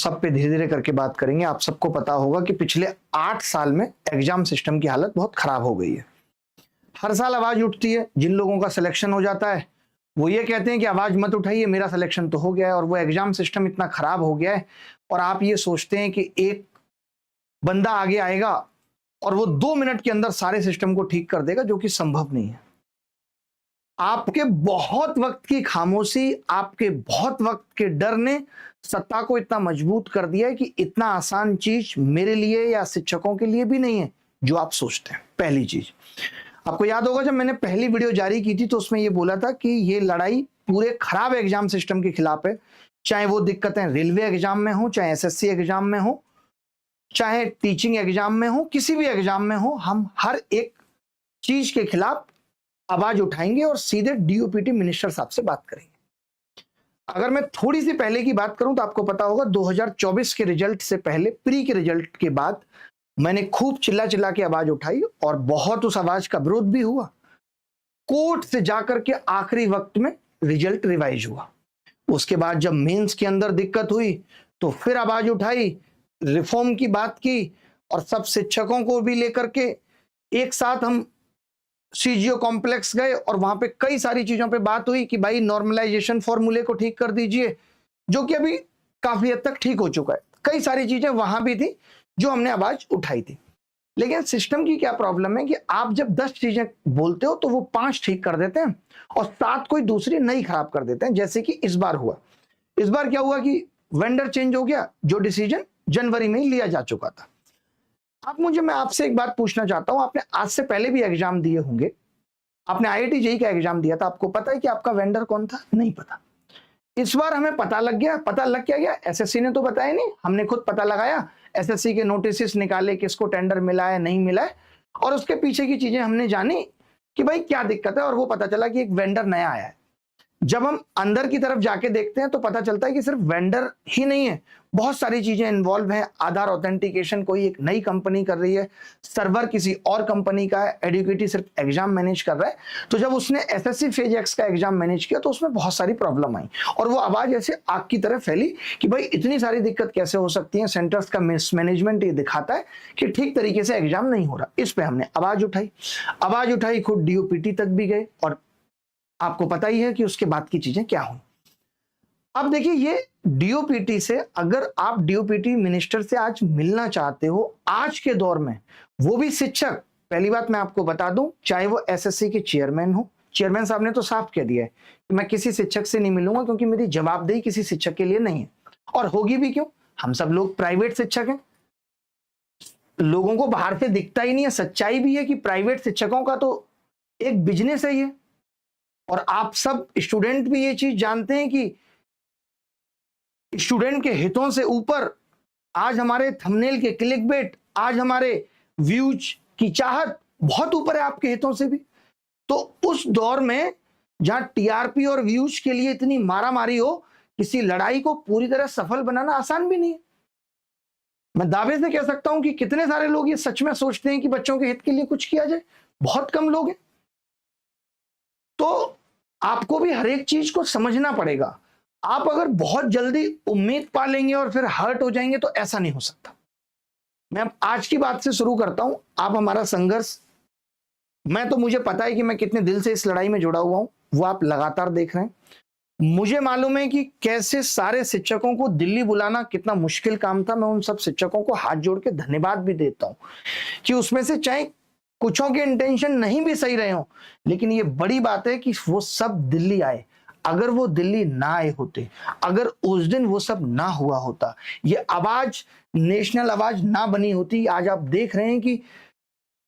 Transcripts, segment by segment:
सब पे धीरे धीरे करके बात करेंगे। आप सबको पता होगा कि पिछले 8 साल में एग्जाम सिस्टम की हालत बहुत खराब हो गई है। हर साल आवाज उठती है, जिन लोगों का सिलेक्शन हो जाता है वो ये कहते हैं कि आवाज मत उठाइए, मेरा सिलेक्शन तो हो गया है। और वो एग्जाम सिस्टम इतना खराब हो गया है और आप ये सोचते हैं कि एक बंदा आगे आएगा और वो 2 मिनट के अंदर सारे सिस्टम को ठीक कर देगा, जो कि संभव नहीं है। आपके बहुत वक्त की खामोशी, आपके बहुत वक्त के डर ने सत्ता को इतना मजबूत कर दिया है कि इतना आसान चीज मेरे लिए या शिक्षकों के लिए भी नहीं है जो आप सोचते हैं। पहली चीज, आपको याद होगा जब मैंने पहली वीडियो जारी की थी तो उसमें यह बोला था कि ये लड़ाई पूरे खराब एग्जाम सिस्टम के खिलाफ है। चाहे वो दिक्कतें रेलवे एग्जाम में हो, चाहे एसएससी एग्जाम में हो, चाहे टीचिंग एग्जाम में हो, किसी भी एग्जाम में हो, हम हर एक चीज के खिलाफ आवाज उठाएंगे और सीधे डीओपीटी मिनिस्टर साहब से बात करेंगे। अगर मैं थोड़ी सी पहले की बात करूं तो आपको पता होगा 2024 के रिजल्ट से पहले, प्री के रिजल्ट के बाद मैंने खूब चिल्ला चिल्ला के आवाज उठाई और बहुत उस आवाज का विरोध भी हुआ। कोर्ट से जाकर के आखिरी वक्त में रिजल्ट रिवाइज हुआ। उसके बाद जब मेंस के अंदर दिक्कत हुई तो फिर आवाज उठाई, रिफॉर्म की बात की और सब शिक्षकों को भी लेकर के एक साथ हम सीजीओ कॉम्प्लेक्स गए और वहां पे कई सारी चीजों पे बात हुई कि भाई नॉर्मलाइजेशन फॉर्मूले को ठीक कर दीजिए, जो कि अभी काफी हद तक ठीक हो चुका है। कई सारी चीजें वहां भी थी जो हमने आवाज उठाई थी। लेकिन सिस्टम की क्या प्रॉब्लम है कि आप जब 10 चीजें बोलते हो तो वो 5 ठीक कर देते हैं और 7 कोई दूसरी नई खराब कर देते हैं। जैसे कि इस बार हुआ। इस बार क्या हुआ कि वेंडर चेंज हो गया, जो डिसीजन जनवरी में ही लिया जा चुका था। अब मैं आपसे एक बात पूछना चाहता हूं, आपने आज से पहले भी एग्जाम दिए होंगे, आपने आईआईटी जेईई का एग्जाम दिया था, आपको पता है कि आपका वेंडर कौन था? नहीं पता। इस बार हमें पता लग गया। पता लग क्या गया? एसएससी ने तो बताया नहीं, हमने खुद पता लगाया। एसएससी के नोटिस निकाले, किसको टेंडर मिला है नहीं मिला है, और उसके पीछे की चीजें हमने जानी कि भाई क्या दिक्कत है, और वो पता चला कि एक वेंडर नया आया है। जब हम अंदर की तरफ जाके देखते हैं तो पता चलता है कि सिर्फ वेंडर ही नहीं है, बहुत सारी चीजें इन्वॉल्व हैं। आधार ऑथेंटिकेशन कोई एक नई कंपनी कर रही है, सर्वर किसी और कंपनी का है, एडुकेटी सिर्फ एग्जाम मैनेज कर रहा है। तो जब उसने एसएससी फेज एक्स का एग्जाम मैनेज किया तो उसमें बहुत सारी प्रॉब्लम आई और वो आवाज ऐसे आग की तरह फैली कि भाई इतनी सारी दिक्कत कैसे हो सकती है। सेंटर्स का मिसमैनेजमेंट ये दिखाता है कि ठीक तरीके से एग्जाम नहीं हो रहा। इस पे हमने आवाज उठाई, खुद डीओपीटी तक भी गए और आपको पता ही है कि उसके बाद की चीजें क्या हुई। अब देखिए, ये डीओपीटी से, अगर आप डीओपीटी मिनिस्टर से आज मिलना चाहते हो आज के दौर में, वो भी शिक्षक, पहली बात मैं आपको बता दूं, चाहे वो एसएससी के चेयरमैन हो, चेयरमैन साहब ने तो साफ कह दिया है कि मैं किसी शिक्षक से नहीं मिलूंगा क्योंकि मेरी जवाबदेही किसी शिक्षक के लिए नहीं है। और होगी भी क्यों? हम सब लोग प्राइवेट शिक्षक हैं, लोगों को बाहर से दिखता ही नहीं है। सच्चाई भी है कि प्राइवेट शिक्षकों का तो एक बिजनेस है ये, और आप सब स्टूडेंट भी ये चीज जानते हैं कि स्टूडेंट के हितों से ऊपर आज हमारे थंबनेल के क्लिकबेट, आज हमारे व्यूज की चाहत बहुत ऊपर है आपके हितों से भी। तो उस दौर में जहां टीआरपी और व्यूज के लिए इतनी मारामारी हो, किसी लड़ाई को पूरी तरह सफल बनाना आसान भी नहीं है। मैं दावे से कह सकता हूं कि कितने सारे लोग ये सच में सोचते हैं कि बच्चों के हित के लिए कुछ किया जाए, बहुत कम लोग हैं। तो आपको भी हर एक चीज को समझना पड़ेगा। आप अगर बहुत जल्दी उम्मीद पा लेंगे और फिर हर्ट हो जाएंगे तो ऐसा नहीं हो सकता। मैं आज की बात से शुरू करता हूं। आप हमारा संघर्ष, मुझे पता है कि मैं कितने दिल से इस लड़ाई में जुड़ा हुआ हूं, वो आप लगातार देख रहे हैं। मुझे मालूम है कि कैसे सारे शिक्षकों को दिल्ली बुलाना कितना मुश्किल काम था। मैं उन सब शिक्षकों को हाथ जोड़ के धन्यवाद भी देता हूं कि उसमें से चाहे कुछों के इंटेंशन नहीं भी सही रहे हो, लेकिन ये बड़ी बात है कि वो सब दिल्ली आए। अगर वो दिल्ली ना आए होते, अगर उस दिन वो सब ना हुआ होता, ये आवाज नेशनल आवाज ना बनी होती, आज आप देख रहे हैं कि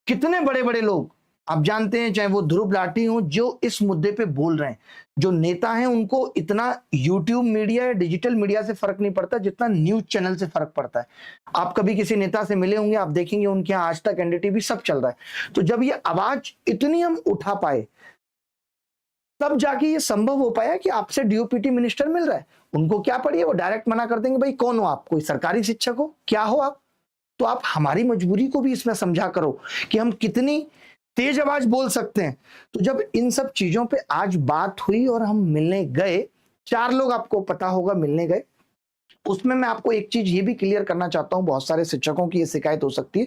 कितने बड़े बड़े लोग आप जानते हैं, चाहे वो ध्रुव लाठी हो, जो इस मुद्दे पे बोल रहे हैं, जो नेता हैं, उनको इतना यूट्यूब मीडिया या डिजिटल मीडिया से फर्क नहीं पड़ता जितना न्यूज चैनल से फर्क पड़ता है। आप कभी किसी नेता से मिले होंगे, आप देखेंगे उनके यहाँ आज तक एनडीटीवी सब चल रहा है। तो जब ये आवाज इतनी हम उठा पाए, तब जाके ये संभव हो पाया कि आपसे डीओपीटी मिनिस्टर मिल रहा है। उनको क्या पड़ी है, वो डायरेक्ट मना कर देंगे, भाई कौन हो आप, कोई सरकारी शिक्षक हो, क्या हो आप? तो आप हमारी मजबूरी को भी इसमें समझा करो कि हम कितनी तेज आवाज बोल सकते हैं। तो जब इन सब चीजों पे आज बात हुई और हम मिलने गए, 4 लोग आपको पता होगा मिलने गए, उसमें मैं आपको एक चीज ये भी क्लियर करना चाहता हूं, बहुत सारे शिक्षकों की ये शिकायत हो सकती है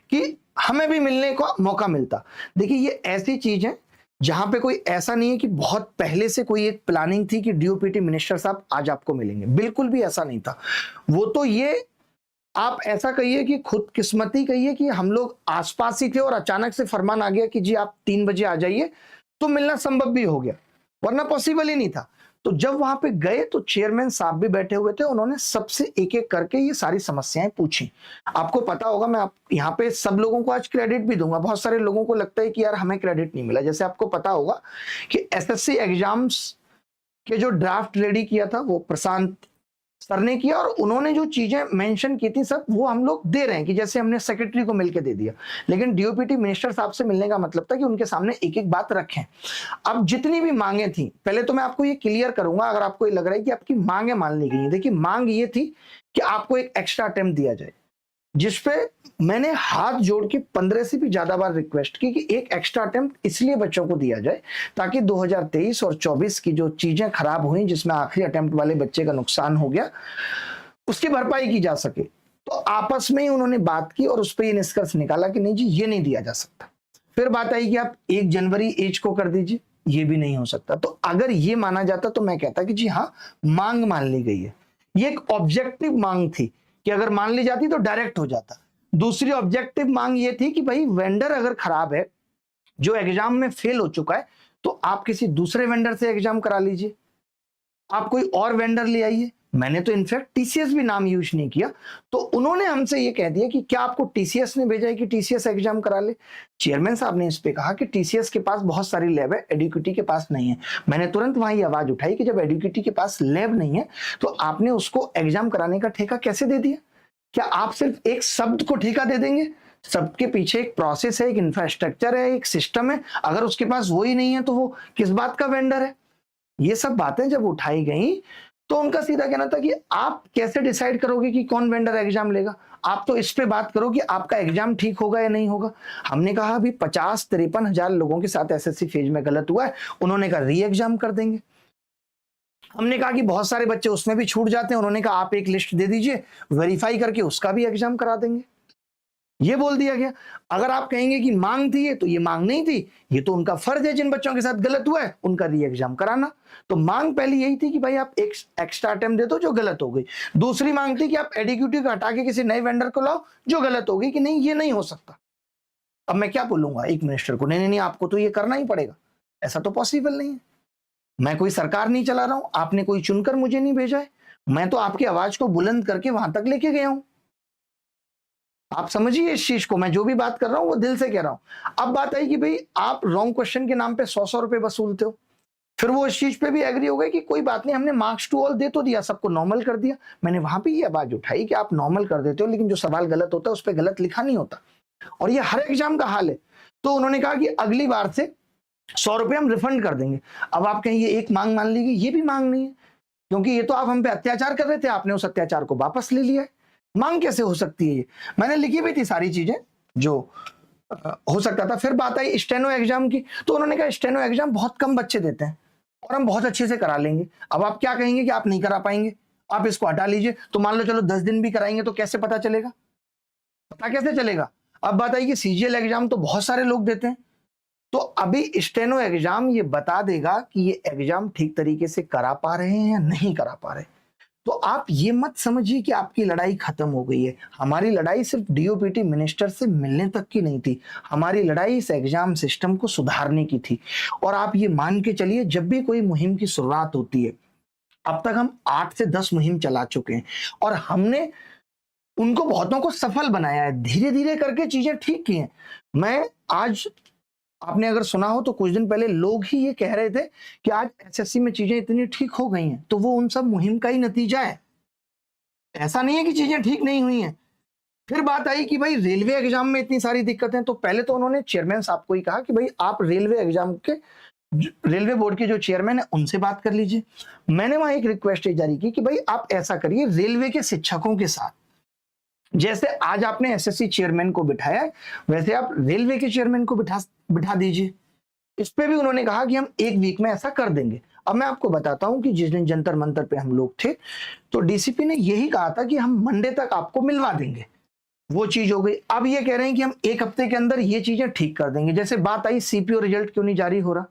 कि हमें भी मिलने का मौका मिलता। देखिए ये ऐसी चीज है जहां पे कोई ऐसा नहीं है कि बहुत पहले से कोई एक प्लानिंग थी कि डीओपीटी मिनिस्टर साहब आज आपको मिलेंगे, बिल्कुल भी ऐसा नहीं था। वो तो ये आप ऐसा कहिए कि खुद किस्मती कहिए कि हम लोग आसपास ही थे और अचानक से फरमान आ गया कि जी आप 3 बजे आ जाइए, तो मिलना संभव भी हो गया, वरना पॉसिबल ही नहीं था। तो जब वहां पे गए तो चेयरमैन साहब भी बैठे हुए थे, उन्होंने सबसे एक एक करके ये सारी समस्याएं पूछी। आपको पता होगा, मैं यहाँ पे सब लोगों को आज क्रेडिट भी दूंगा। बहुत सारे लोगों को लगता है कि यार हमें क्रेडिट नहीं मिला। जैसे आपको पता होगा कि एसएससी एग्जाम्स के जो ड्राफ्ट रेडी किया था वो प्रशांत सर ने किया, और उन्होंने जो चीजें मेंशन की थी सब वो हम लोग दे रहे हैं कि जैसे हमने सेक्रेटरी को मिलकर दे दिया। लेकिन डीओपीटी मिनिस्टर साहब से मिलने का मतलब था कि उनके सामने एक एक बात रखें। अब जितनी भी मांगे थी, पहले तो मैं आपको ये क्लियर करूंगा, अगर आपको ये लग रहा है कि आपकी मांगे मान ली गई है। देखिए मांग ये थी कि आपको एक एक्स्ट्रा अटेम्प्ट दिया जाए, जिसपे मैंने हाथ जोड़ के 15 से भी ज्यादा बार रिक्वेस्ट की कि एक एक्स्ट्रा अटेम्प्ट इसलिए बच्चों को दिया जाए ताकि 2023 और 24 की जो चीजें खराब हुई, जिसमें आखिरी अटेम्प्ट वाले बच्चे का नुकसान हो गया, उसकी भरपाई की जा सके। तो आपस में ही उन्होंने बात की और उस पर ये निष्कर्ष निकाला कि नहीं जी ये नहीं दिया जा सकता। फिर बात आई कि आप 1 जनवरी एज को कर दीजिए, ये भी नहीं हो सकता। तो अगर ये माना जाता तो मैं कहता कि जी हाँ मांग मान ली गई है। ये एक ऑब्जेक्टिव मांग थी कि अगर मान ली जाती तो डायरेक्ट हो जाता। दूसरी ऑब्जेक्टिव मांग ये थी कि भाई वेंडर अगर खराब है, जो एग्जाम में फेल हो चुका है, तो आप किसी दूसरे वेंडर से एग्जाम करा लीजिए, आप कोई और वेंडर ले आइए। मैंने तो इनफैक्ट टीसीएस भी नाम यूज नहीं किया। तो उन्होंने हमसे ये कह दिया कि क्या आपको टीसीएस ने भेजा है कि टीसीएस एग्जाम करा ले। चेयरमैन साहब ने इस पे कहा कि टीसीएस के पास बहुत सारी लैब है, एडुकेटी के पास नहीं है। मैंने तुरंत वहां ये आवाज उठाई कि जब एडुकेटी के पास लैब नहीं है तो आपने उसको एग्जाम कराने का ठेका कैसे दे दिया? क्या आप सिर्फ एक शब्द को ठेका दे देंगे? सबके पीछे एक प्रोसेस है, एक इंफ्रास्ट्रक्चर है, एक सिस्टम है। अगर उसके पास वो ही नहीं है तो वो किस बात का वेंडर है? ये सब बातें जब उठाई गई तो उनका सीधा कहना था कि आप कैसे डिसाइड करोगे कि कौन वेंडर एग्जाम लेगा? आप तो इस पे बात करो कि आपका एग्जाम ठीक होगा या नहीं होगा। हमने कहा अभी 50-53 हजार लोगों के साथ एसएससी फेज में गलत हुआ है। उन्होंने कहा री एग्जाम कर देंगे। हमने कहा कि बहुत सारे बच्चे उसमें भी छूट जाते हैं। उन्होंने कहा आप एक लिस्ट दे दीजिए, वेरीफाई करके उसका भी एग्जाम करा देंगे। ये बोल दिया गया। अगर आप कहेंगे कि मांग थी ये, तो ये मांग नहीं थी, ये तो उनका फर्ज है जिन बच्चों के साथ गलत हुआ है उनका री एग्जाम कराना। तो मांग पहली यही थी कि भाई आप एक एक्स्ट्रा अटेम्प्ट दे दो जो गलत हो गई। दूसरी मांग थी कि आप एडुकेटी को हटा के किसी नए वेंडर को लाओ जो गलत हो गई, कि नहीं ये नहीं हो सकता। अब मैं क्या बोलूंगा एक मिनिस्टर को? नहीं नहीं आपको तो ये करना ही पड़ेगा। ऐसा तो पॉसिबल नहीं है। मैं कोई सरकार नहीं चला रहा हूं, आपने कोई चुनकर मुझे नहीं भेजा है। मैं तो आपकी आवाज को बुलंद करके वहां तक लेके गया हूं। आप समझिए इस चीज को, मैं जो भी बात कर रहा हूं वो दिल से कह रहा हूं। अब बात आई कि भाई आप रॉन्ग क्वेश्चन के नाम पे 100-100 रुपए वसूलते हो। फिर वो इस चीज पे भी एग्री हो गए कि कोई बात नहीं, हमने मार्क्स टू ऑल दे तो दिया, सबको नॉर्मल कर दिया। मैंने वहां पे ये आवाज उठाई कि आप नॉर्मल कर देते हो लेकिन जो सवाल गलत होता है उस पर गलत लिखा नहीं होता, और ये हर एग्जाम का हाल है। तो उन्होंने कहा कि अगली बार से 100 रुपए हम रिफंड कर देंगे। अब आप कहें ये एक मांग मान ली गई, ये भी मांग नहीं है, क्योंकि ये तो आप हम पे अत्याचार कर रहे थे, आपने उस अत्याचार को वापस ले लिया है। मांग कैसे हो सकती है? ये मैंने लिखी भी थी सारी चीजें जो हो सकता था। फिर बात आई स्टेनो एग्जाम की, तो उन्होंने कहा स्टेनो एग्जाम बहुत कम बच्चे देते हैं और हम बहुत अच्छे से करा लेंगे। अब आप क्या कहेंगे कि आप नहीं करा पाएंगे, आप इसको हटा लीजिए। तो मान लो चलो 10 दिन भी कराएंगे तो कैसे पता चलेगा? पता कैसे चलेगा? अब बात आई कि सीजीएल एग्जाम तो बहुत सारे लोग देते हैं, तो अभी स्टेनो एग्जाम ये बता देगा कि ये एग्जाम ठीक तरीके से करा पा रहे हैं या नहीं करा पा रहे। तो आप ये मत समझिए कि आपकी लड़ाई खत्म हो गई है। हमारी लड़ाई सिर्फ डीओपीटी मिनिस्टर से मिलने तक की नहीं थी, हमारी लड़ाई इस एग्जाम सिस्टम को सुधारने की थी। और आप ये मान के चलिए जब भी कोई मुहिम की शुरुआत होती है, अब तक हम 8 से 10 मुहिम चला चुके हैं और हमने उनको बहुतों को सफल बनाया है, धीरे धीरे करके चीजें ठीक की हैं। मैं आज, आपने अगर सुना हो तो कुछ दिन पहले लोग ही ये कह रहे थे कि आज एसएससी में चीजें इतनी ठीक हो गई हैं, तो वो उन सब मुहिम का ही नतीजा है। ऐसा नहीं है कि चीजें ठीक नहीं हुई हैं। फिर बात आई कि भाई रेलवे एग्जाम में इतनी सारी दिक्कतें, तो पहले तो उन्होंने चेयरमैन साहब को ही कहा कि भाई आप रेलवे एग्जाम के, रेलवे बोर्ड के जो चेयरमैन है उनसे बात कर लीजिए। मैंने वहां एक रिक्वेस्ट जारी की कि भाई आप ऐसा करिए, रेलवे के शिक्षकों के साथ जैसे आज आपने एसएससी चेयरमैन को बिठाया है, वैसे आप रेलवे के चेयरमैन को बिठा दीजिए। इस पे भी उन्होंने कहा कि हम 1 वीक में ऐसा कर देंगे। अब मैं आपको बताता हूं कि जिस दिन जंतर मंतर पे हम लोग थे तो डीसीपी ने यही कहा था कि हम मंडे तक आपको मिलवा देंगे। वो चीज हो गई। अब ये कह रहे हैं कि हम एक हफ्ते के अंदर ये चीजें ठीक कर देंगे। जैसे बात आई सीपीओ रिजल्ट क्यों नहीं जारी हो रहा,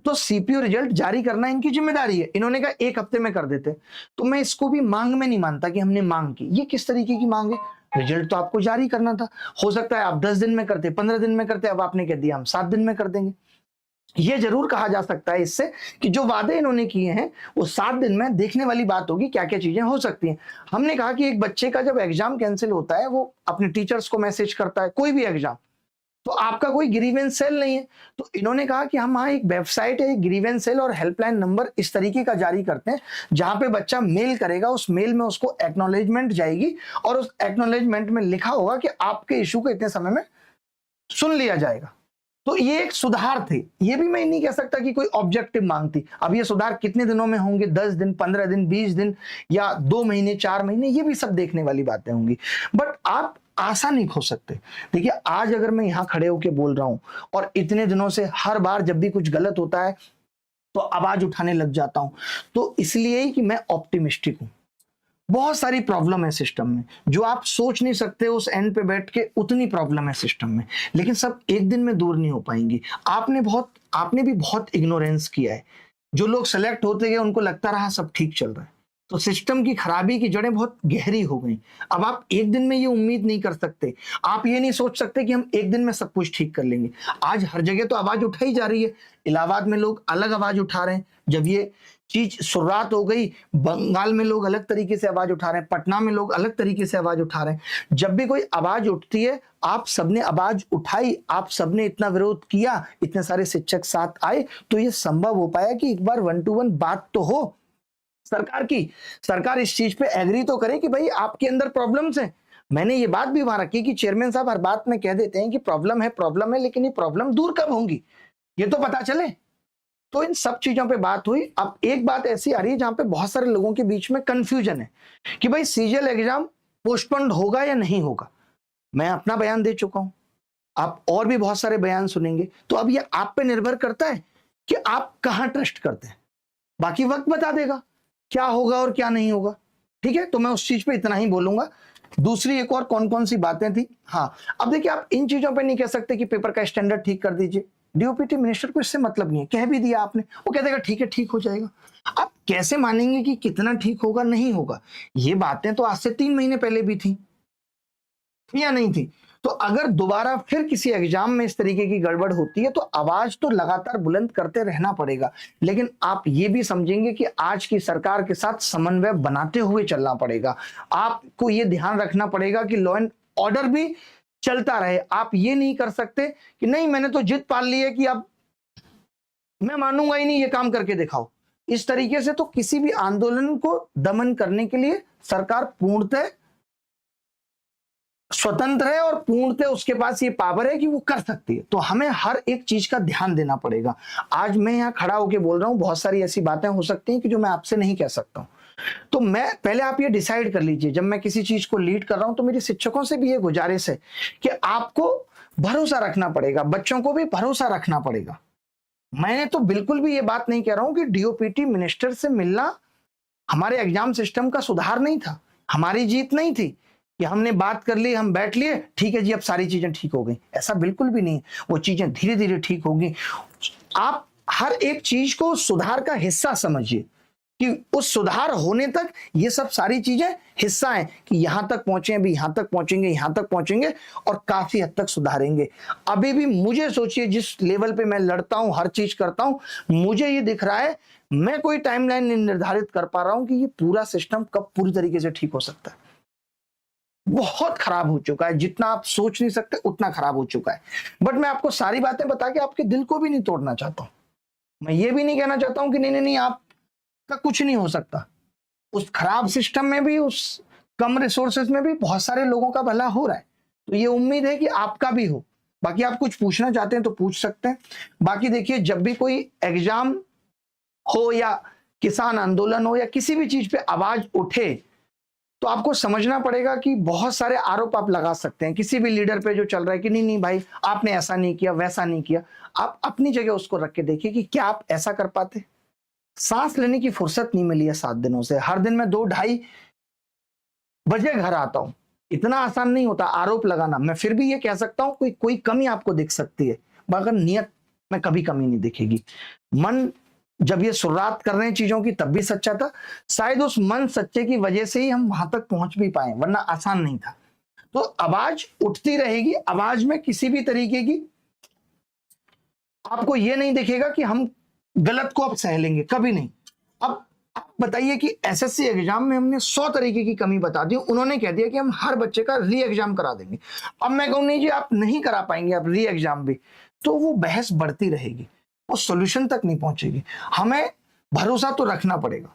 तो सीपीओ रिजल्ट जारी करना इनकी जिम्मेदारी है। इन्होंने कहा एक हफ्ते में कर देते, तो मैं इसको भी मांग में नहीं मानता कि हमने मांग की। ये किस तरीके की मांग है? रिजल्ट तो आपको जारी करना था, हो सकता है आप 10 दिन में करते, 15 दिन में करते, अब आपने कह दिया हम 7 दिन में कर देंगे। ये जरूर कहा जा सकता है इससे कि जो वादे इन्होंने किए हैं वो 7 दिन में देखने वाली बात होगी, क्या क्या चीजें हो सकती हैं। हमने कहा कि एक बच्चे का जब एग्जाम कैंसिल होता है वो अपने टीचर्स को मैसेज करता है, कोई भी एग्जाम, तो आपका कोई ग्रीवेंस सेल नहीं है। तो इन्होंने कहा कि हम हाँ एक वेबसाइट है, एक ग्रीवेंस सेल और हेल्पलाइन नंबर इस तरीके का जारी करते हैं जहां पे बच्चा मेल करेगा, उस मेल में उसको एक्नॉलेजमेंट जाएगी और उस एक्नॉलेजमेंट में लिखा होगा कि आपके इशू को इतने समय में सुन लिया जाएगा। तो ये एक सुधार थे। ये भी मैं नहीं कह सकता कि कोई ऑब्जेक्टिव मांग थी। अब ये सुधार कितने दिनों में होंगे, 10 दिन, 15 दिन, 20 दिन या 2 महीने, 4 महीने, ये भी सब देखने वाली बातें होंगी। बट आप आशा नहीं खो सकते। देखिए आज अगर मैं यहां खड़े होकर बोल रहा हूं और इतने दिनों से हर बार जब भी कुछ गलत होता है तो आवाज उठाने लग जाता हूं, तो इसलिए ही कि मैं ऑप्टिमिस्टिक हूं। बहुत सारी प्रॉब्लम है सिस्टम में जो आप सोच नहीं सकते, उस एंड पे बैठ के उतनी प्रॉब्लम है सिस्टम में, लेकिन सब एक दिन में दूर नहीं हो पाएंगी। आपने भी बहुत इग्नोरेंस किया है। जो लोग सेलेक्ट होते गए उनको लगता रहा सब ठीक चल रहा है, तो सिस्टम की खराबी की जड़ें बहुत गहरी हो गई। अब आप एक दिन में ये उम्मीद नहीं कर सकते, आप ये नहीं सोच सकते कि हम एक दिन में सब कुछ ठीक कर लेंगे। आज हर जगह तो आवाज उठाई जा रही है। इलाहाबाद में लोग अलग आवाज उठा रहे हैं, जब ये चीज शुरुआत हो गई बंगाल में लोग अलग तरीके से आवाज उठा रहे हैं, पटना में लोग अलग तरीके से आवाज उठा रहे हैं। जब भी कोई आवाज उठती है आप सबने आवाज उठाई, आप सबने इतना विरोध किया, इतने सारे शिक्षक साथ आए, तो ये संभव हो पाया कि एक बार 1 to 1 बात तो हो सरकार की। सरकार इस चीज पे एग्री तो करे कि भाई आपके अंदर प्रॉब्लम्स हैं। मैंने ये बात भी वहां रखी कि चेयरमैन साहब हर बात में कह देते हैं कि प्रॉब्लम है, लेकिन ये प्रॉब्लम दूर कब होंगी ये तो पता चले। तो इन सब चीजों पे बात हुई। अब एक बात ऐसी आ रही है जहां पे बहुत सारे लोगों के बीच में कंफ्यूजन है कि भाई सीजीएल एग्जाम पोस्टपोन्ड होगा या नहीं होगा। मैं अपना बयान दे चुका हूं, आप और भी बहुत सारे बयान सुनेंगे, तो अब ये आप पे निर्भर करता है कि आप कहां ट्रस्ट करते हैं। बाकी वक्त बता देगा क्या होगा और क्या नहीं होगा। ठीक है, तो मैं उस चीज पे इतना ही बोलूंगा। दूसरी एक और कौन कौन सी बातें थी, हाँ अब देखिए आप इन चीजों पे नहीं कह सकते कि पेपर का स्टैंडर्ड ठीक कर दीजिए। डीओपीटी मिनिस्टर को इससे मतलब नहीं है, कह भी दिया आपने, वो कह देगा ठीक है ठीक हो जाएगा। आप कैसे मानेंगे कि कितना ठीक होगा नहीं होगा? ये बातें तो आज से 3 महीने पहले भी थी या नहीं थी। तो अगर दोबारा फिर किसी एग्जाम में इस तरीके की गड़बड़ होती है तो आवाज तो लगातार बुलंद करते रहना पड़ेगा, लेकिन आप ये भी समझेंगे कि आज की सरकार के साथ समन्वय बनाते हुए चलना पड़ेगा। आपको ये ध्यान रखना पड़ेगा कि लॉ एंड ऑर्डर भी चलता रहे। आप ये नहीं कर सकते कि नहीं मैंने तो जिद पाल ली है कि अब मैं मानूंगा ही नहीं, ये काम करके दिखाओ। इस तरीके से तो किसी भी आंदोलन को दमन करने के लिए सरकार पूर्णतः स्वतंत्र है और पूर्णतः उसके पास ये पावर है कि वो कर सकती है। तो हमें हर एक चीज का ध्यान देना पड़ेगा। आज मैं यहाँ खड़ा होकर बोल रहा हूं, बहुत सारी ऐसी बातें हो सकती हैं कि जो मैं आपसे नहीं कह सकता हूं। तो मैं पहले आप ये डिसाइड कर लीजिए, जब मैं किसी चीज को लीड कर रहा हूं तो मेरी शिक्षकों से भी ये गुजारिश है कि आपको भरोसा रखना पड़ेगा, बच्चों को भी भरोसा रखना पड़ेगा। मैंने तो बिल्कुल भी ये बात नहीं कह रहा हूं कि डीओपीटी मिनिस्टर से मिलना हमारे एग्जाम सिस्टम का सुधार नहीं था, हमारी जीत नहीं थी कि हमने बात कर ली, हम बैठ लिए, ठीक है जी अब सारी चीजें ठीक हो गई। ऐसा बिल्कुल भी नहीं, वो चीजें धीरे धीरे ठीक होगी। आप हर एक चीज को सुधार का हिस्सा समझिए कि उस सुधार होने तक ये सब सारी चीजें हिस्सा हैं कि यहां तक पहुंचे, अभी यहां तक पहुंचेंगे, यहां तक पहुंचेंगे और काफी हद तक सुधारेंगे। अभी भी मुझे सोचिए जिस लेवल पे मैं लड़ता हूं, हर चीज करता हूं, मुझे ये दिख रहा है मैं कोई टाइमलाइन नहीं निर्धारित कर पा रहा हूं कि ये पूरा सिस्टम कब पूरी तरीके से ठीक हो सकता है। बहुत खराब हो चुका है, जितना आप सोच नहीं सकते उतना खराब हो चुका है। बट मैं आपको सारी बातें बता के आपके दिल को भी नहीं तोड़ना चाहता हूं। मैं ये भी नहीं कहना चाहता हूं कि नहीं नहीं नहीं आपका कुछ नहीं हो सकता। उस खराब सिस्टम में भी, उस कम रिसोर्सेज में भी बहुत सारे लोगों का भला हो रहा है। तो ये उम्मीद है कि आपका भी हो। बाकी आप कुछ पूछना चाहते हैं तो पूछ सकते हैं। बाकी देखिए जब भी कोई एग्जाम हो या किसान आंदोलन हो या किसी भी चीज पे आवाज उठे तो आपको समझना पड़ेगा कि बहुत सारे आरोप आप लगा सकते हैं किसी भी लीडर पे जो चल रहा है कि नहीं नहीं भाई आपने ऐसा नहीं किया, वैसा नहीं किया। आप अपनी जगह उसको रख के देखिए कि क्या आप ऐसा कर पाते। सांस लेने की फुर्सत नहीं मिली है 7 दिनों से। हर दिन मैं 2-2:30 बजे घर आता हूं। इतना आसान नहीं होता आरोप लगाना। मैं फिर भी ये कह सकता हूं कोई कमी आपको दिख सकती है, मगर नियत में कभी कमी नहीं दिखेगी। मन जब ये शुरुआत कर रहे हैं चीजों की तब भी सच्चा था। शायद उस मन सच्चे की वजह से ही हम वहां तक पहुंच भी पाए, वरना आसान नहीं था। तो आवाज उठती रहेगी। आवाज में किसी भी तरीके की आपको ये नहीं दिखेगा कि हम गलत को अब सह लेंगे, कभी नहीं। अब आप बताइए कि एसएससी एग्जाम में हमने 100 तरीके की कमी बता दी, उन्होंने कह दिया कि हम हर बच्चे का री एग्जाम करा देंगे। अब मैं कहूं नहीं जी आप नहीं करा पाएंगे आप री एग्जाम भी, तो वो बहस बढ़ती रहेगी, वो सॉल्यूशन तक नहीं पहुंचेगी। हमें भरोसा तो रखना पड़ेगा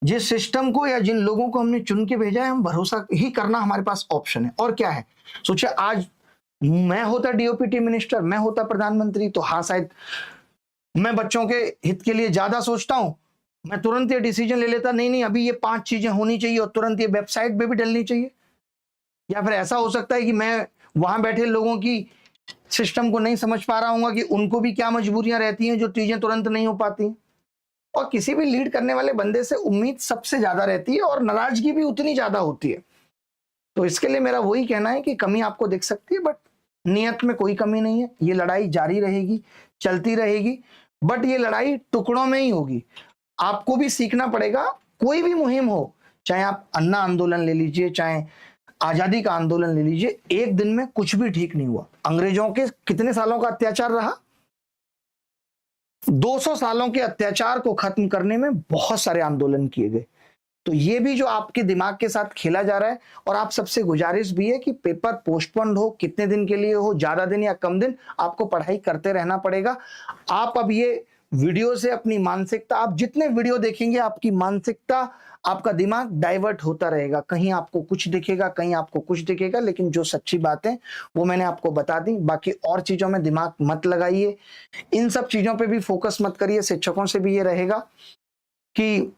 जिस सिस्टम को या जिन लोगों को हमने चुन के भेजा है, हम भरोसा ही करना हमारे पास ऑप्शन है। और क्या है, सोचिए आज मैं होता डीओपीटी मिनिस्टर, मैं होता प्रधानमंत्री, तो हाँ शायद मैं बच्चों के हित के लिए ज्यादा सोचता हूं, मैं तुरंत ये डिसीजन ले लेता, नहीं अभी ये 5 चीजें होनी चाहिए और तुरंत ये वेबसाइट पे भी डलनी चाहिए। या फिर ऐसा हो सकता है कि मैं वहां बैठे लोगों की सिस्टम को नहीं समझ पा रहा हूँ कि उनको भी क्या मजबूरियां रहती हैं जो चीजें तुरंत नहीं हो पाती। और किसी भी लीड करने वाले बंदे से उम्मीद सबसे ज्यादा रहती है और नाराजगी भी उतनी ज्यादा होती है। तो इसके लिए मेरा वही कहना है कि कमी आपको दिख सकती है, बट नियत में कोई कमी नहीं है। ये लड़ाई जारी रहेगी, चलती रहेगी, बट ये लड़ाई टुकड़ों में ही होगी। आपको भी सीखना पड़ेगा। कोई भी मुहिम हो, चाहे आप अन्ना आंदोलन ले लीजिए, चाहे आजादी का आंदोलन ले लीजिए, एक दिन में कुछ भी ठीक नहीं हुआ। अंग्रेजों के कितने सालों का अत्याचार रहा? 200 सालों के अत्याचार को खत्म करने में बहुत सारे आंदोलन किए गए। तो ये भी जो आपके दिमाग के साथ खेला जा रहा है, और आप सबसे गुजारिश भी है कि पेपर पोस्टपोन्ड हो, कितने दिन के लिए हो, ज्यादा दिन या कम दिन, आपको पढ़ाई करते रहना पड़ेगा। आप अब ये वीडियो से अपनी मानसिकता, आप जितने वीडियो देखेंगे आपकी मानसिकता, आपका दिमाग डाइवर्ट होता रहेगा। कहीं आपको कुछ दिखेगा, कहीं आपको कुछ दिखेगा, लेकिन जो सच्ची बात है वो मैंने आपको बता दी। बाकी और चीजों में दिमाग मत लगाइए, इन सब चीजों पे भी फोकस मत करिए। शिक्षकों से भी ये रहेगा कि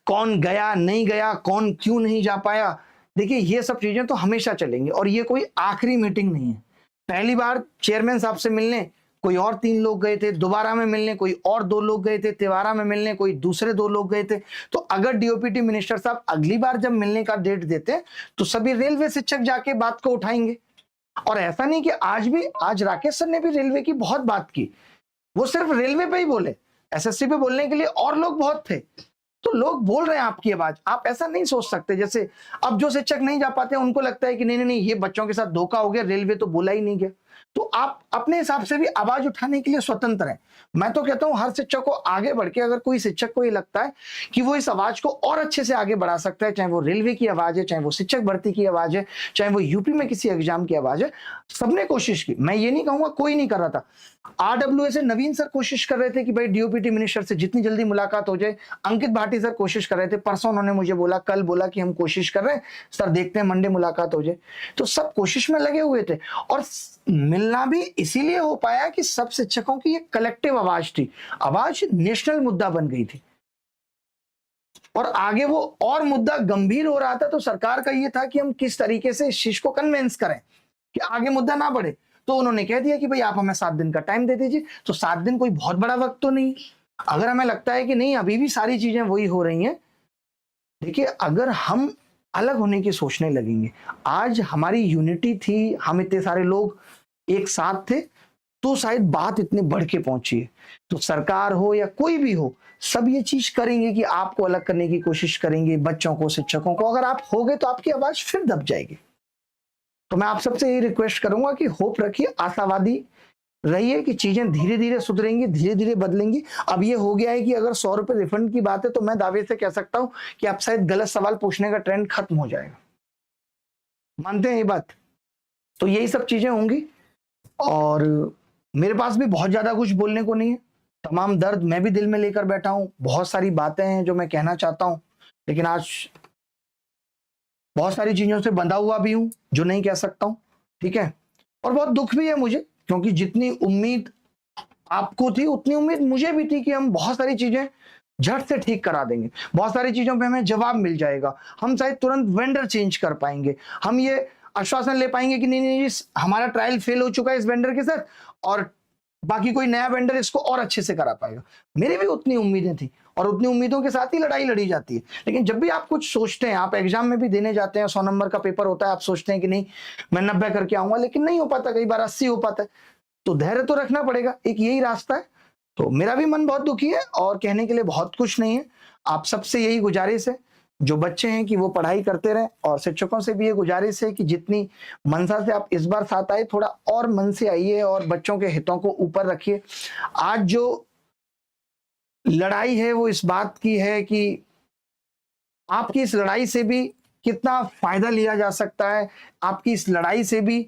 कौन गया नहीं गया, कौन क्यों नहीं जा पाया। देखिए ये सब चीजें तो हमेशा चलेंगी और ये कोई आखिरी मीटिंग नहीं है। पहली बार चेयरमैन साहब से मिलने कोई और 3 लोग गए थे, दोबारा में मिलने कोई और 2 लोग गए थे, तिवारा में मिलने कोई दूसरे 2 लोग गए थे। तो अगर डीओपीटी मिनिस्टर साहब अगली बार जब मिलने का डेट देते हैं तो सभी रेलवे शिक्षक जाके बात को उठाएंगे। और ऐसा नहीं कि आज राकेश सर ने भी रेलवे की बहुत बात की, वो सिर्फ रेलवे पे ही बोले, एसएससी पे बोलने के लिए और लोग बहुत थे। तो लोग बोल रहे हैं आपकी आवाज, आप ऐसा नहीं सोच सकते। जैसे अब जो शिक्षक नहीं जा पाते उनको लगता है कि नहीं ये बच्चों के साथ धोखा हो गया, रेलवे तो बोला ही नहीं गया। तो आप अपने हिसाब से भी आवाज उठाने के लिए स्वतंत्र हैं। मैं तो कहता हूं हर शिक्षक को आगे बढ़ के, अगर कोई शिक्षक को ये लगता है कि वो इस आवाज को और अच्छे से आगे बढ़ा सकता है, चाहे वो रेलवे की आवाज है, चाहे वो शिक्षक भर्ती की आवाज है, चाहे वो यूपी में किसी एग्जाम की आवाज है, सबने कोशिश की। मैं ये नहीं कहूंगा कोई नहीं कर रहा था। आरडब्ल्यूए से नवीन सर कोशिश कर रहे थे कि भाई डीओपीटी मिनिस्टर से जितनी जल्दी मुलाकात हो जाए। अंकित भाटी सर कोशिश कर रहे थे, परसों उन्होंने मुझे बोला, कल बोला कि हम कोशिश कर रहे हैं सर, देखते हैं मंडे मुलाकात हो जाए। तो सब कोशिश में लगे हुए थे और मिलना भी इसीलिए हो पाया कि सब शिक्षकों की एक कलेक्टिव आवाज थी, आवाज नेशनल मुद्दा बन गई थी। और आगे वो और मुद्दा गंभीर हो रहा था, तो सरकार का ये था कि हम किस तरीके से इस चीज को कन्विंस करें कि आगे मुद्दा ना बढ़े। तो उन्होंने कह दिया कि भाई आप हमें 7 दिन का टाइम दे दीजिए। तो 7 दिन कोई बहुत बड़ा वक्त तो नहीं। अगर हमें लगता है कि नहीं अभी भी सारी चीजें वही हो रही हैं, देखिए अगर हम अलग होने की सोचने लगेंगे, आज हमारी यूनिटी थी, हम इतने सारे लोग एक साथ थे, तो शायद बात इतने बढ़ के पहुंची है। तो सरकार हो या कोई भी हो, सब ये चीज करेंगे कि आपको अलग करने की कोशिश करेंगे, बच्चों को, शिक्षकों को। अगर आप होगे तो आपकी आवाज फिर दब जाएगी। तो मैं आप सबसे यही रिक्वेस्ट करूंगा कि होप रखिए, आशावादी रहिए कि चीजें धीरे धीरे सुधरेंगी, धीरे धीरे बदलेंगी। अब ये हो गया है कि अगर 100 रुपए रिफंड की बात है तो मैं दावे से कह सकता हूं कि आप शायद गलत सवाल पूछने का ट्रेंड खत्म हो जाएगा। मानते हैं ये बात? तो यही सब चीजें होंगी और मेरे पास भी बहुत ज्यादा कुछ बोलने को नहीं है। तमाम दर्द मैं भी दिल में लेकर बैठा हूं, बहुत सारी बातें हैं जो मैं कहना चाहता हूं, लेकिन आज बहुत सारी चीजों से बंधा हुआ भी हूं जो नहीं कह सकता हूं, ठीक है। और बहुत दुख भी है मुझे, क्योंकि जितनी उम्मीद आपको थी उतनी उम्मीद मुझे भी थी कि हम बहुत सारी चीजें झट से ठीक करा देंगे, बहुत सारी चीजों पे हमें जवाब मिल जाएगा, हम शायद तुरंत वेंडर चेंज कर पाएंगे, हम ये आश्वासन ले पाएंगे कि नहीं जी हमारा ट्रायल फेल हो चुका है इस वेंडर के साथ और बाकी कोई नया वेंडर इसको और अच्छे से करा पाएगा। मेरी भी उतनी उम्मीदें थी और उतनी उम्मीदों के साथ ही लड़ाई लड़ी जाती है। लेकिन जब भी आप कुछ सोचते हैं, आप एग्जाम में भी देने जाते हैं, 100 नंबर का पेपर होता है, आप सोचते हैं कि नहीं मैं 90 करके आऊंगा, लेकिन नहीं हो पाता, कई बार 80 हो पाता है। तो धैर्य तो रखना पड़ेगा, एक यही रास्ता है। तो मेरा भी मन बहुत दुखी है और कहने के लिए बहुत कुछ नहीं है। आप सबसे यही गुजारिश है, जो बच्चे हैं, कि वो पढ़ाई करते रहें, और शिक्षकों से भी ये गुजारिश है कि जितनी मनसा से आप इस बार साथ आए, थोड़ा और मन से आइए और बच्चों के हितों को ऊपर रखिए। आज जो लड़ाई है वो इस बात की है कि आपकी इस लड़ाई से भी कितना फायदा लिया जा सकता है, आपकी इस लड़ाई से भी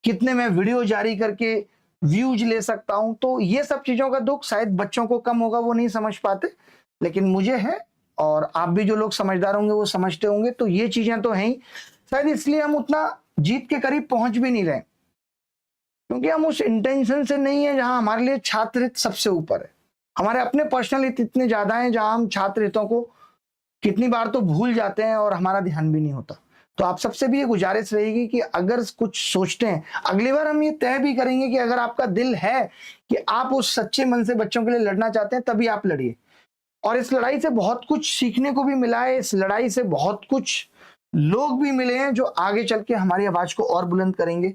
कितने मैं वीडियो जारी करके व्यूज ले सकता हूं। तो ये सब चीजों का दुख शायद बच्चों को कम होगा, वो नहीं समझ पाते, लेकिन मुझे है, और आप भी जो लोग समझदार होंगे वो समझते होंगे। तो ये चीजें तो हैं ही, शायद इसलिए हम उतना जीत के करीब पहुंच भी नहीं रहे, क्योंकि हम उस इंटेंशन से नहीं है जहां हमारे लिए छात्र हित सबसे ऊपर है। हमारे अपने पर्सनल हित इतने ज्यादा हैं जहां हम छात्र हितों को कितनी बार तो भूल जाते हैं और हमारा ध्यान भी नहीं होता। तो आप सबसे भी ये गुजारिश रहेगी कि अगर कुछ सोचते हैं, अगली बार हम ये तय भी करेंगे कि अगर आपका दिल है कि आप उस सच्चे मन से बच्चों के लिए लड़ना चाहते हैं, तभी आप लड़िए। और इस लड़ाई से बहुत कुछ सीखने को भी मिला है, इस लड़ाई से बहुत कुछ लोग भी मिले हैं जो आगे चल के हमारी आवाज को और बुलंद करेंगे।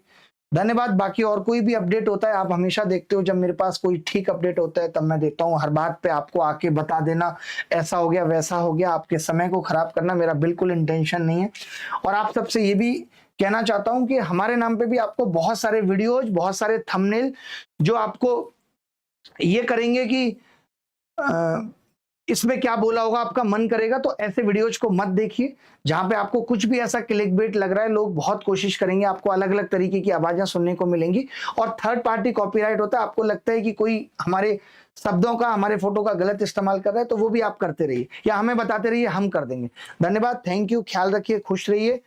धन्यवाद। बाकी और कोई भी अपडेट होता है, आप हमेशा देखते हो जब मेरे पास कोई ठीक अपडेट होता है तब मैं देता हूँ। हर बात पे आपको आके बता देना ऐसा हो गया वैसा हो गया, आपके समय को खराब करना मेरा बिल्कुल इंटेंशन नहीं है। और आप सबसे ये भी कहना चाहता हूं कि हमारे नाम पे भी आपको बहुत सारे वीडियोज, बहुत सारे थंबनेल जो आपको ये करेंगे कि इसमें क्या बोला होगा, आपका मन करेगा। तो ऐसे वीडियोज को मत देखिए जहां पे आपको कुछ भी ऐसा क्लिकबेट लग रहा है। लोग बहुत कोशिश करेंगे, आपको अलग अलग तरीके की आवाजें सुनने को मिलेंगी, और थर्ड पार्टी कॉपीराइट होता है। आपको लगता है कि कोई हमारे शब्दों का, हमारे फोटो का गलत इस्तेमाल कर रहा है, तो वो भी आप करते रहिए या हमें बताते रहिए, हम कर देंगे। धन्यवाद, थैंक यू, ख्याल रखिए, खुश रहिए।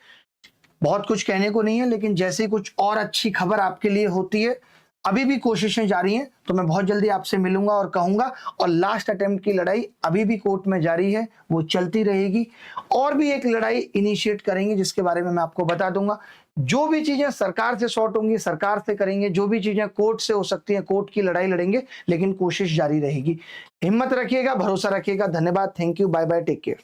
बहुत कुछ कहने को नहीं है, लेकिन जैसे कुछ और अच्छी खबर आपके लिए होती है, अभी भी कोशिशें जारी हैं, तो मैं बहुत जल्दी आपसे मिलूंगा और कहूंगा। और लास्ट अटेम्प्ट की लड़ाई अभी भी कोर्ट में जारी है, वो चलती रहेगी। और भी एक लड़ाई इनिशिएट करेंगे जिसके बारे में मैं आपको बता दूंगा। जो भी चीजें सरकार से सॉर्ट होंगी सरकार से करेंगे, जो भी चीजें कोर्ट से हो सकती हैं कोर्ट की लड़ाई लड़ेंगे, लेकिन कोशिश जारी रहेगी। हिम्मत रखिएगा, भरोसा रखिएगा। धन्यवाद, thank you, bye bye, take care.